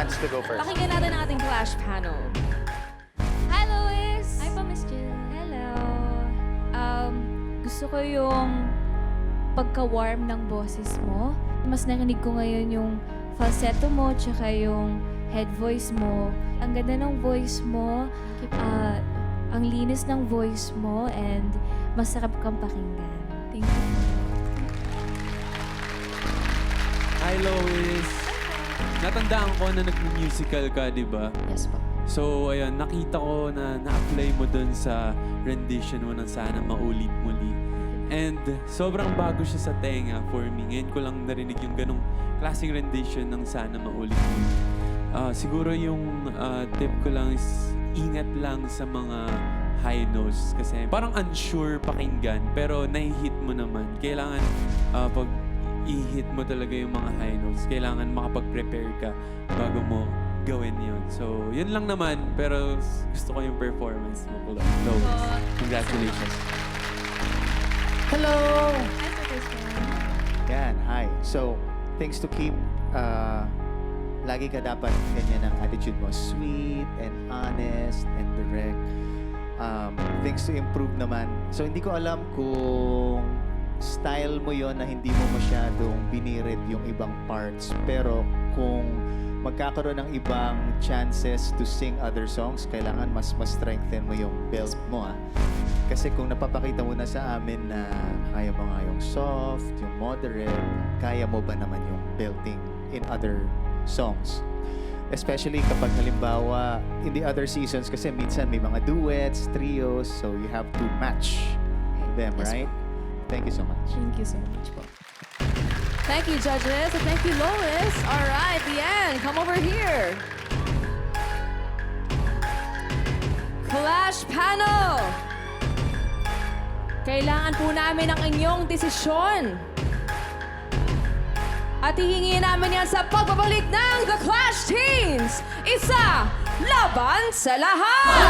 wants to go first? Pakinggan natin ang ating Clash panel. Hi, Lois! Hi po, Miss Jill. Hello. Gusto ko yung pagka-warm ng boses mo. Mas narinig ko ngayon yung falsetto mo, tsaka yung head voice mo. Ang ganda ng voice mo, ang linis ng voice mo, and masarap kang pakinggan. Thank you. Hi, Lois! Natandaan ko na nag-musical ka, di ba? Yes po. So, ayun, nakita ko na na-apply mo dun sa rendition mo ng Sana Maulit Muli. And sobrang bago siya sa tenga for me. Ngayon ko lang narinig yung ganong classic rendition ng Sana Maulit Muli. Siguro yung tip ko lang is ingat lang sa mga high notes kasi parang unsure pakinggan pero nahi-hit mo naman. Kailangan pag i-hit mo talaga yung mga high notes, kailangan makapag-prepare ka bago mo gawin yun. So, yun lang naman, pero gusto ko yung performance mo, Lois. Congratulations. Hello! Hi, Patricia. Yan, hi. So, things to keep, lagi ka dapat ganyan ang attitude mo. Sweet and honest and direct. Things to improve naman. So, hindi ko alam kung style mo yon na hindi mo masyadong binirit yung ibang parts. Pero kung magkakaroon ng ibang chances to sing other songs, kailangan mas strengthen mo yung belt mo. Kasi kung napapakita mo na sa amin na kaya mo nga yung soft, yung moderate, kaya mo ba naman yung belting in other songs? Especially kapag halimbawa, in the other seasons, kasi minsan may mga duets, trios, so you have to match them, right? Thank you so much. Thank you so much po. Thank you, judges. And thank you, Lois. All right, Leanne, come over here. Clash panel! Kailangan po namin ang inyong desisyon. At hihingin namin yan sa pagbabalik ng The Clash Teens. Isa, laban sa lahat!